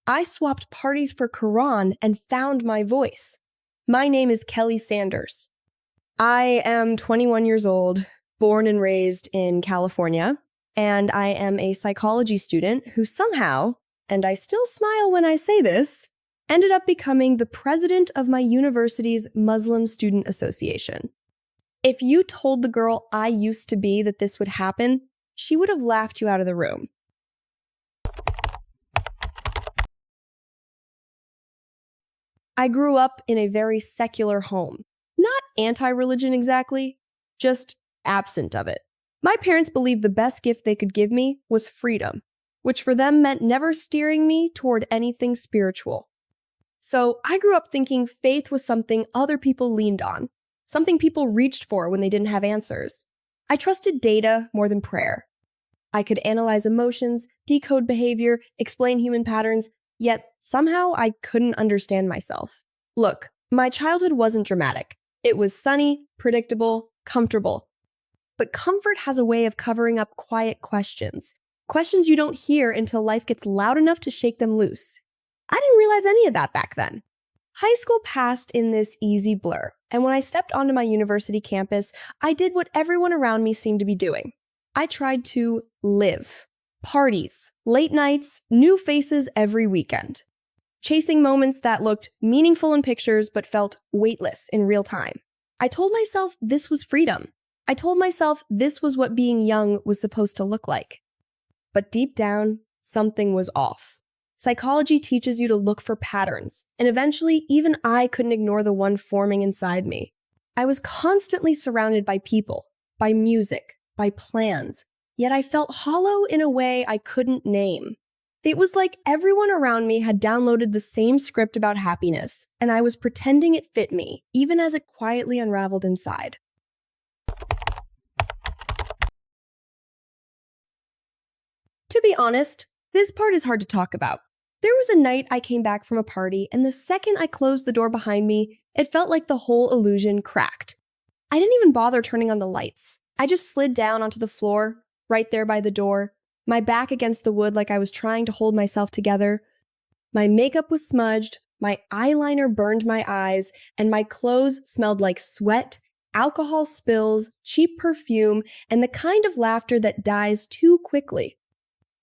I swapped parties for Qur'an and found my voice. My name is Kelly Sanders. I am 21 years old, born and raised in California, and I am a psychology student who somehow, and I still smile when I say this, ended up becoming the president of my university's Muslim Student Association. If you told the girl I used to be that this would happen, she would have laughed you out of the room. I grew up in a very secular home. Not anti-religion exactly, just absent of it. My parents believed the best gift they could give me was freedom, which for them meant never steering me toward anything spiritual. So I grew up thinking faith was something other people leaned on, something people reached for when they didn't have answers. I trusted data more than prayer. I could analyze emotions, decode behavior, explain human patterns, yet somehow I couldn't understand myself. Look, my childhood wasn't dramatic. It was sunny, predictable, comfortable. But comfort has a way of covering up quiet questions. Questions you don't hear until life gets loud enough to shake them loose. I didn't realize any of that back then. High school passed in this easy blur, and when I stepped onto my university campus, I did what everyone around me seemed to be doing. I tried to live. Parties, late nights, new faces every weekend. Chasing moments that looked meaningful in pictures but felt weightless in real time. I told myself this was freedom. I told myself this was what being young was supposed to look like. But deep down, something was off. Psychology teaches you to look for patterns, and eventually even I couldn't ignore the one forming inside me. I was constantly surrounded by people, by music, by plans, yet I felt hollow in a way I couldn't name. It was like everyone around me had downloaded the same script about happiness, and I was pretending it fit me, even as it quietly unraveled inside. To be honest, this part is hard to talk about. There was a night I came back from a party, and the second I closed the door behind me, it felt like the whole illusion cracked. I didn't even bother turning on the lights. I just slid down onto the floor, right there by the door, my back against the wood like I was trying to hold myself together. My makeup was smudged, my eyeliner burned my eyes, and my clothes smelled like sweat, alcohol spills, cheap perfume, and the kind of laughter that dies too quickly.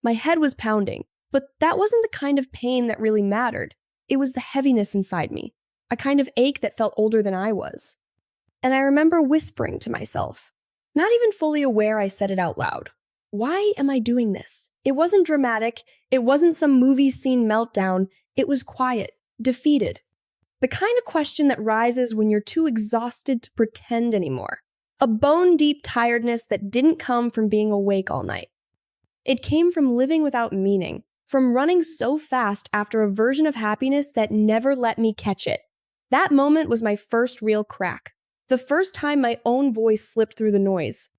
My head was pounding, but that wasn't the kind of pain that really mattered. It was the heaviness inside me, a kind of ache that felt older than I was. And I remember whispering to myself, not even fully aware I said it out loud. Why am I doing this? It wasn't dramatic. It wasn't some movie scene meltdown. It was quiet, defeated. The kind of question that rises when you're too exhausted to pretend anymore. A bone-deep tiredness that didn't come from being awake all night. It came from living without meaning, from running so fast after a version of happiness that never let me catch it. That moment was my first real crack. The first time my own voice slipped through the noise.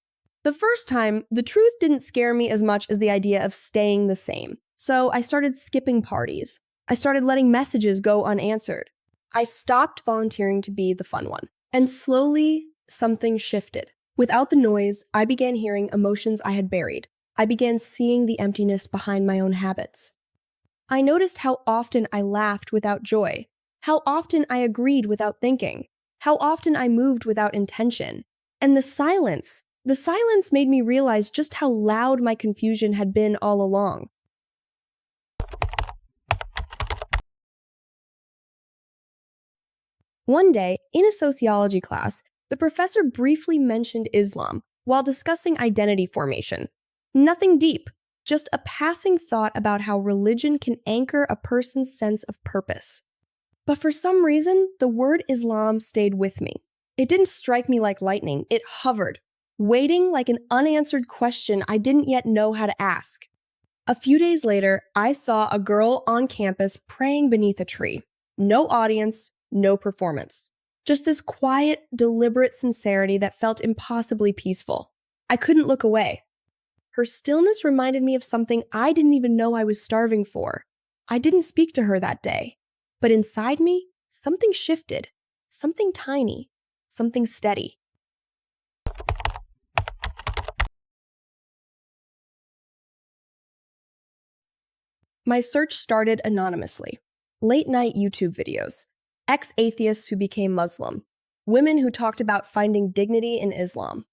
The first time, the truth didn't scare me as much as the idea of staying the same. So I started skipping parties. I started letting messages go unanswered. I stopped volunteering to be the fun one. And slowly, something shifted. Without the noise, I began hearing emotions I had buried. I began seeing the emptiness behind my own habits. I noticed how often I laughed without joy, how often I agreed without thinking, how often I moved without intention. And the silence made me realize just how loud my confusion had been all along. One day, in a sociology class, the professor briefly mentioned Islam while discussing identity formation. Nothing deep, just a passing thought about how religion can anchor a person's sense of purpose. But for some reason, the word Islam stayed with me. It didn't strike me like lightning, it hovered, waiting like an unanswered question I didn't yet know how to ask. A few days later, I saw a girl on campus praying beneath a tree. No audience, no performance. Just this quiet, deliberate sincerity that felt impossibly peaceful. I couldn't look away. Her stillness reminded me of something I didn't even know I was starving for. I didn't speak to her that day. But inside me, something shifted. Something tiny. Something steady. My search started anonymously. Late-night YouTube videos, ex-atheists who became Muslim, women who talked about finding dignity in Islam,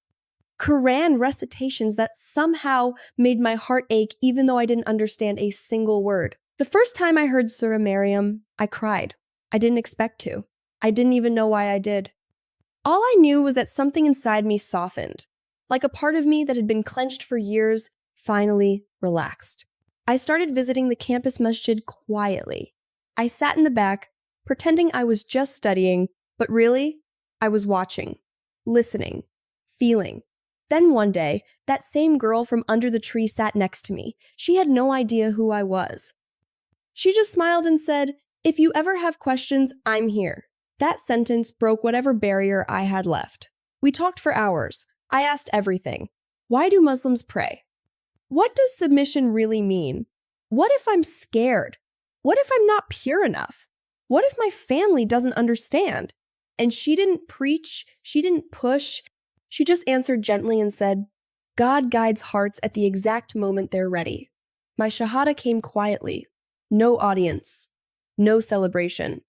Qur'an recitations that somehow made my heart ache even though I didn't understand a single word. The first time I heard Surah Maryam, I cried. I didn't expect to. I didn't even know why I did. All I knew was that something inside me softened, like a part of me that had been clenched for years finally relaxed. I started visiting the campus masjid quietly. I sat in the back, pretending I was just studying, but really, I was watching, listening, feeling. Then one day, that same girl from under the tree sat next to me. She had no idea who I was. She just smiled and said, "If you ever have questions, I'm here." That sentence broke whatever barrier I had left. We talked for hours. I asked everything. Why do Muslims pray? What does submission really mean? What if I'm scared? What if I'm not pure enough? What if my family doesn't understand? And she didn't preach, she didn't push. She just answered gently and said, "God guides hearts at the exact moment they're ready." My shahada came quietly. No audience. No celebration.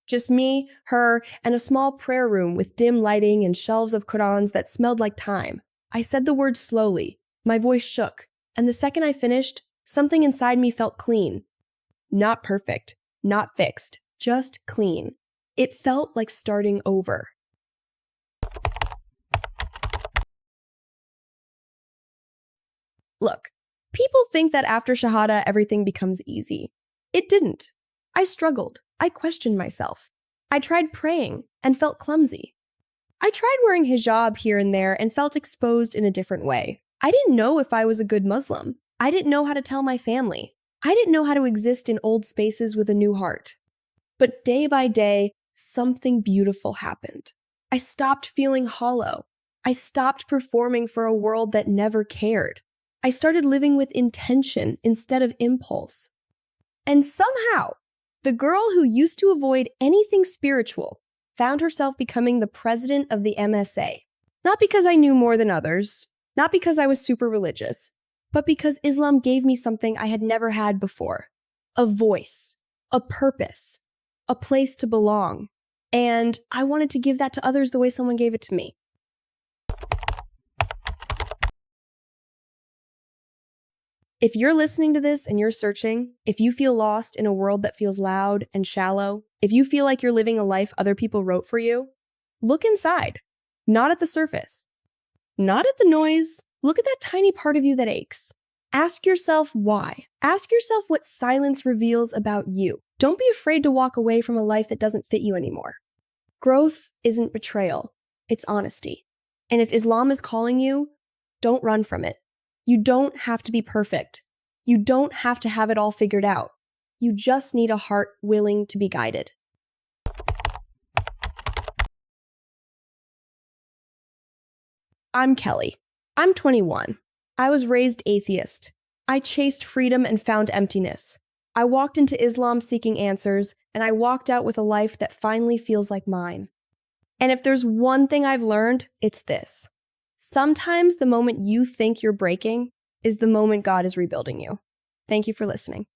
Just me, her, and a small prayer room with dim lighting and shelves of Qur'ans that smelled like time. I said the words slowly. My voice shook, and the second I finished, something inside me felt clean. Not perfect, not fixed, just clean. It felt like starting over. Look, people think that after Shahada everything becomes easy. It didn't. I struggled. I questioned myself. I tried praying and felt clumsy. I tried wearing hijab here and there and felt exposed in a different way. I didn't know if I was a good Muslim. I didn't know how to tell my family. I didn't know how to exist in old spaces with a new heart. But day by day, something beautiful happened. I stopped feeling hollow. I stopped performing for a world that never cared. I started living with intention instead of impulse. And somehow, the girl who used to avoid anything spiritual found herself becoming the president of the MSA. Not because I knew more than others, not because I was super religious, but because Islam gave me something I had never had before. A voice, a purpose, a place to belong. And I wanted to give that to others the way someone gave it to me. If you're listening to this and you're searching, if you feel lost in a world that feels loud and shallow, if you feel like you're living a life other people wrote for you, look inside, not at the surface, not at the noise. Look at that tiny part of you that aches. Ask yourself why. Ask yourself what silence reveals about you. Don't be afraid to walk away from a life that doesn't fit you anymore. Growth isn't betrayal, it's honesty. And if Islam is calling you, don't run from it. You don't have to be perfect. You don't have to have it all figured out. You just need a heart willing to be guided. I'm Kelly. I'm 21. I was raised atheist. I chased freedom and found emptiness. I walked into Islam seeking answers, and I walked out with a life that finally feels like mine. And if there's one thing I've learned, it's this. Sometimes the moment you think you're breaking is the moment God is rebuilding you. Thank you for listening.